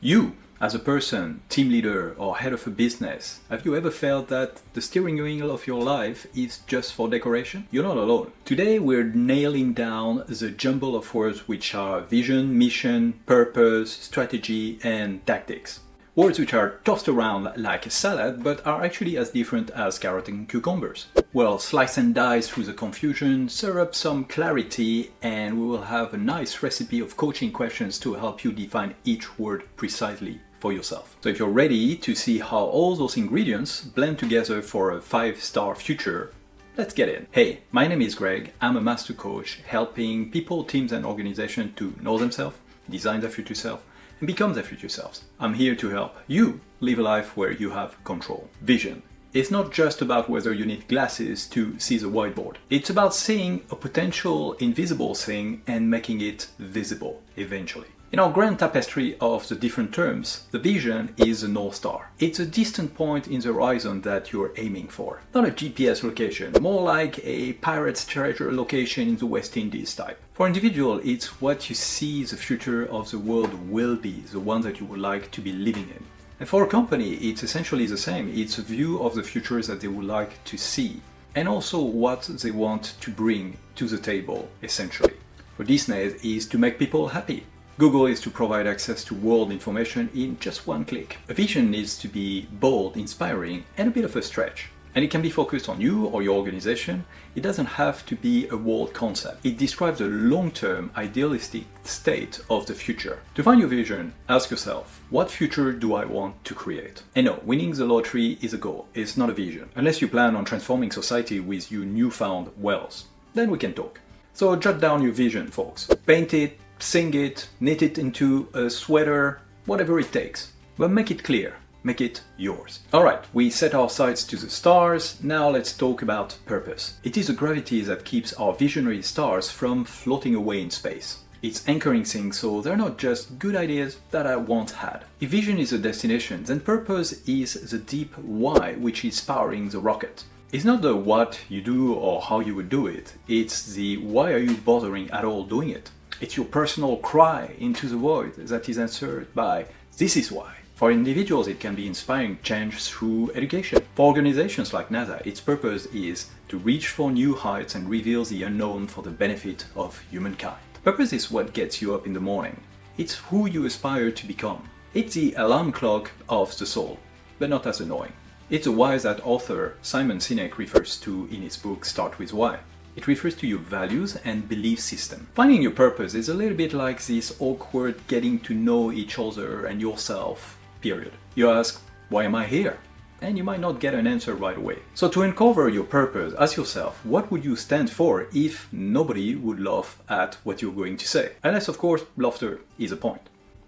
You, as a person, team leader or head of a business, have you ever felt that the steering wheel of your life is just for decoration? You're not alone. Today we're nailing down the jumble of words which are vision, mission, purpose, strategy and tactics. Words which are tossed around like a salad but are actually as different as carrot and cucumbers. Well, slice and dice through the confusion, stir up some clarity, and we will have a nice recipe of coaching questions to help you define each word precisely for yourself. So if you're ready to see how all those ingredients blend together for a 5-star future, let's get in. Hey, my name is Greg. I'm a master coach helping people, teams and organizations to know themselves, design their future self, and become their future selves. I'm here to help you live a life where you have control. Vision. It's not just about whether you need glasses to see the whiteboard. It's about seeing a potential invisible thing and making it visible eventually. In our grand tapestry of the different terms, the vision is the North Star. It's a distant point in the horizon that you're aiming for. Not a GPS location, more like a pirate's treasure location in the West Indies type. For individual, it's what you see the future of the world will be, the one that you would like to be living in. And for a company, it's essentially the same. It's a view of the future that they would like to see, and also what they want to bring to the table, essentially. For Disney, is to make people happy. Google is to provide access to world information in just one click. A vision needs to be bold, inspiring, and a bit of a stretch. And it can be focused on you or your organization. It doesn't have to be a world concept. It describes a long-term, idealistic state of the future. To find your vision, ask yourself, what future do I want to create? And no, winning the lottery is a goal, it's not a vision. Unless you plan on transforming society with your newfound wealth, then we can talk. So jot down your vision, folks. Paint it, sing it, knit it into a sweater, whatever it takes. But make it clear. Make it yours. Alright, we set our sights to the stars, now let's talk about purpose. It is the gravity that keeps our visionary stars from floating away in space. It's anchoring things so they're not just good ideas that I once had. If vision is a destination, then purpose is the deep why which is powering the rocket. It's not the what you do or how you would do it, it's the why are you bothering at all doing it. It's your personal cry into the void that is answered by this is why. For individuals, it can be inspiring change through education. For organizations like NASA, its purpose is to reach for new heights and reveal the unknown for the benefit of humankind. Purpose is what gets you up in the morning. It's who you aspire to become. It's the alarm clock of the soul, but not as annoying. It's the why that author Simon Sinek refers to in his book Start With Why. It refers to your values and belief system. Finding your purpose is a little bit like this awkward getting to know each other and yourself period. You ask, why am I here? And you might not get an answer right away. So to uncover your purpose, ask yourself, what would you stand for if nobody would laugh at what you're going to say? Unless, of course, laughter is a point.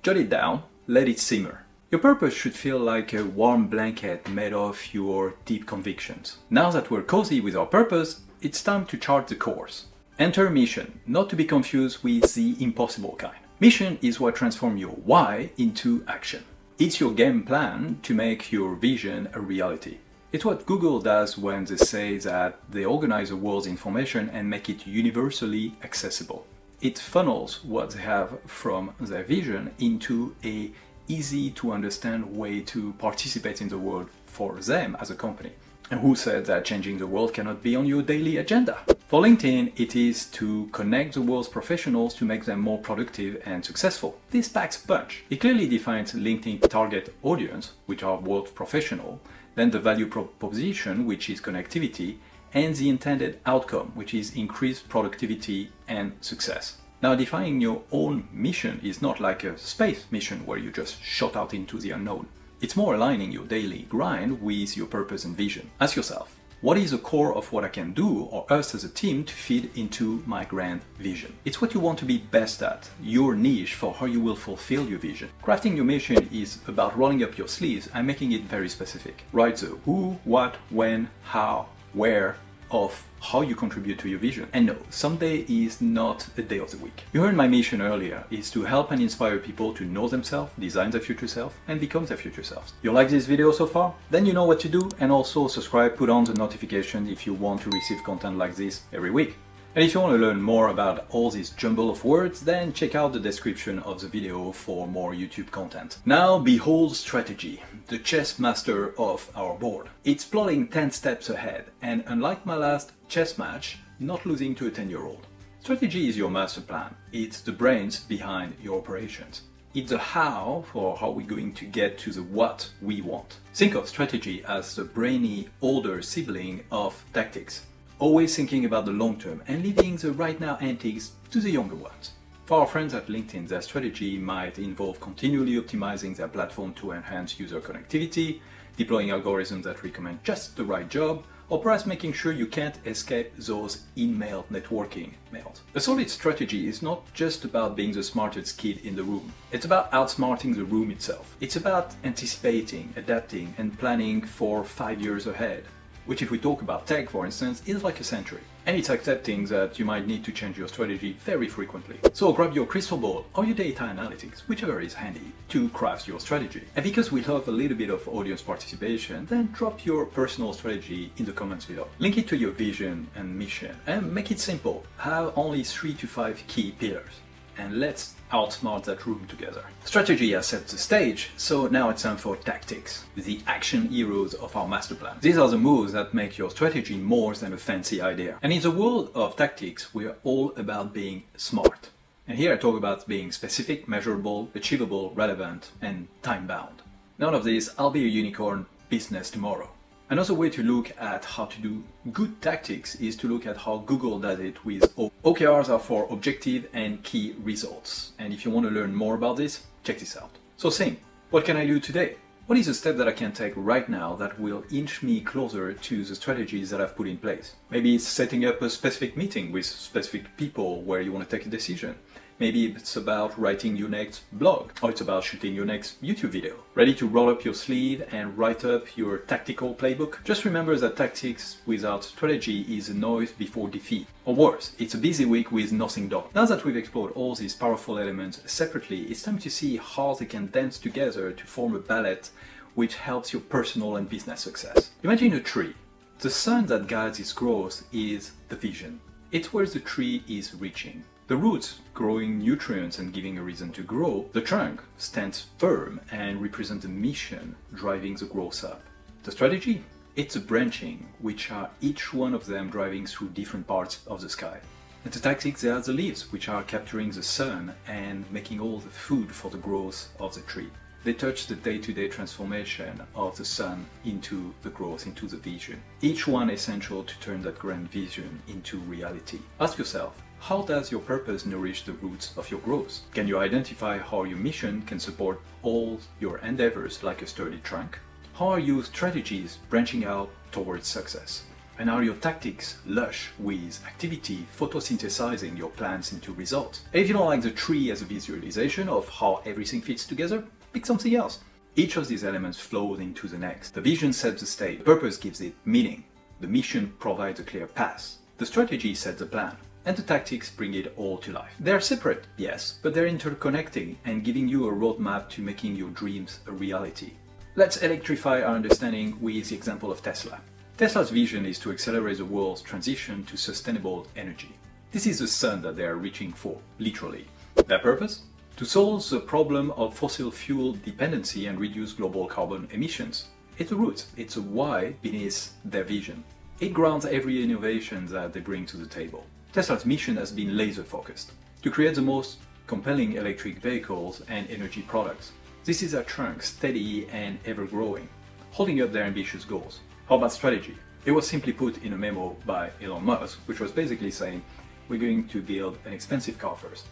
Jot it down, let it simmer. Your purpose should feel like a warm blanket made of your deep convictions. Now that we're cozy with our purpose, it's time to chart the course. Enter mission, not to be confused with the impossible kind. Mission is what transforms your why into action. It's your game plan to make your vision a reality. It's what Google does when they say that they organize the world's information and make it universally accessible. It funnels what they have from their vision into an easy to understand way to participate in the world for them as a company. And who said that changing the world cannot be on your daily agenda? For LinkedIn, it is to connect the world's professionals to make them more productive and successful. This packs punch. It clearly defines LinkedIn target audience, which are world professional, then the value proposition, which is connectivity, and the intended outcome, which is increased productivity and success. Now, defining your own mission is not like a space mission where you just shot out into the unknown. It's more aligning your daily grind with your purpose and vision. Ask yourself, what is the core of what I can do or us as a team to feed into my grand vision? It's what you want to be best at, your niche for how you will fulfill your vision. Crafting your mission is about rolling up your sleeves and making it very specific. Write the who, what, when, how, where, of how you contribute to your vision. And no, someday is not a day of the week. You heard my mission earlier is to help and inspire people to know themselves, design their future self, and become their future selves. You like this video so far? Then you know what to do, and also subscribe, put on the notification if you want to receive content like this every week. And if you want to learn more about all this jumble of words, then check out the description of the video for more YouTube content. Now behold strategy, the chess master of our board. It's plotting 10 steps ahead, and unlike my last chess match, not losing to a 10-year-old. Strategy is your master plan. It's the brains behind your operations. It's the how for how we're going to get to the what we want. Think of strategy as the brainy older sibling of tactics, always thinking about the long term and leaving the right now antics to the younger ones. For our friends at LinkedIn, their strategy might involve continually optimizing their platform to enhance user connectivity, deploying algorithms that recommend just the right job, or perhaps making sure you can't escape those in-mail networking mails. A solid strategy is not just about being the smartest kid in the room. It's about outsmarting the room itself. It's about anticipating, adapting, and planning for 5 years ahead, which if we talk about tech, for instance, is like a century. And it's accepting that you might need to change your strategy very frequently. So grab your crystal ball or your data analytics, whichever is handy, to craft your strategy. And because we love a little bit of audience participation, then drop your personal strategy in the comments below. Link it to your vision and mission, and make it simple. Have only 3 to 5 key pillars, and let's outsmart that room together. Strategy has set the stage, so now it's time for tactics, the action heroes of our master plan. These are the moves that make your strategy more than a fancy idea. And in the world of tactics, we're all about being smart. And here I talk about being specific, measurable, achievable, relevant, and time-bound. None of this, I'll be a unicorn business tomorrow. Another way to look at how to do good tactics is to look at how Google does it with OKRs are for objective and key results. And if you want to learn more about this, check this out. So think, what can I do today? What is a step that I can take right now that will inch me closer to the strategies that I've put in place? Maybe it's setting up a specific meeting with specific people where you want to take a decision. Maybe it's about writing your next blog, or it's about shooting your next YouTube video. Ready to roll up your sleeve and write up your tactical playbook? Just remember that tactics without strategy is a noise before defeat. Or worse, it's a busy week with nothing done. Now that we've explored all these powerful elements separately, it's time to see how they can dance together to form a ballet which helps your personal and business success. Imagine a tree. The sun that guides its growth is the vision. It's where the tree is reaching. The roots growing nutrients and giving a reason to grow. The trunk stands firm and represents the mission driving the growth up. The strategy? It's the branching, which are each one of them driving through different parts of the sky. And the tactics, they are the leaves, which are capturing the sun and making all the food for the growth of the tree. They touch the day-to-day transformation of the sun into the growth, into the vision. Each one essential to turn that grand vision into reality. Ask yourself, how does your purpose nourish the roots of your growth? Can you identify how your mission can support all your endeavors like a sturdy trunk? How are your strategies branching out towards success? And are your tactics lush with activity photosynthesizing your plans into results? And if you don't like the tree as a visualization of how everything fits together, pick something else. Each of these elements flows into the next. The vision sets the stage, the purpose gives it meaning, the mission provides a clear path, the strategy sets the plan, and the tactics bring it all to life. They're separate, yes, but they're interconnecting and giving you a roadmap to making your dreams a reality. Let's electrify our understanding with the example of Tesla. Tesla's vision is to accelerate the world's transition to sustainable energy. This is the sun that they are reaching for, literally. Their purpose? To solve the problem of fossil fuel dependency and reduce global carbon emissions. It's the root, it's a why beneath their vision. It grounds every innovation that they bring to the table. Tesla's mission has been laser-focused, to create the most compelling electric vehicles and energy products. This is a trunk, steady and ever-growing, holding up their ambitious goals. How about strategy? It was simply put in a memo by Elon Musk, which was basically saying, we're going to build an expensive car first.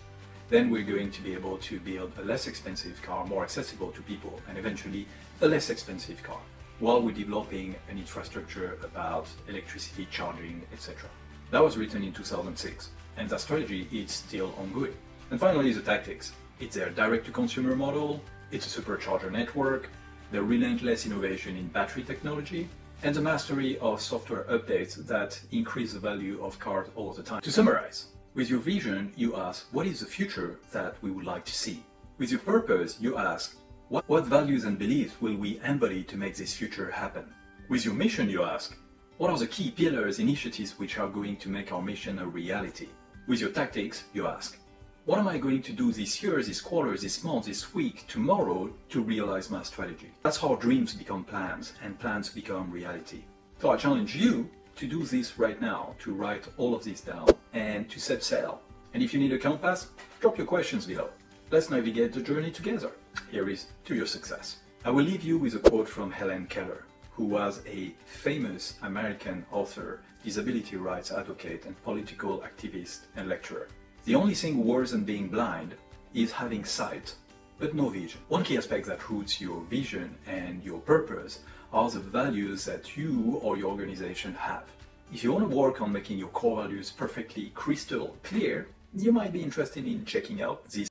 Then we're going to be able to build a less expensive car, more accessible to people, and eventually a less expensive car, while we're developing an infrastructure about electricity charging, etc. That was written in 2006, and that strategy is still ongoing. And finally, the tactics. It's their direct-to-consumer model, it's a supercharger network, the relentless innovation in battery technology, and the mastery of software updates that increase the value of cars all the time. To summarize, with your vision, you ask, what is the future that we would like to see? With your purpose, you ask, what values and beliefs will we embody to make this future happen? With your mission, you ask, What are the key pillars, initiatives which are going to make our mission a reality? With your tactics, you ask, what am I going to do this year, this quarter, this month, this week, tomorrow to realize my strategy? That's how dreams become plans and plans become reality. So I challenge you to do this right now, to write all of this down and to set sail. And if you need a compass, drop your questions below. Let's navigate the journey together. Here is to your success. I will leave you with a quote from Helen Keller, who was a famous American author, disability rights advocate, and political activist and lecturer. The only thing worse than being blind is having sight, but no vision. One key aspect that roots your vision and your purpose are the values that you or your organization have. If you want to work on making your core values perfectly crystal clear, you might be interested in checking out this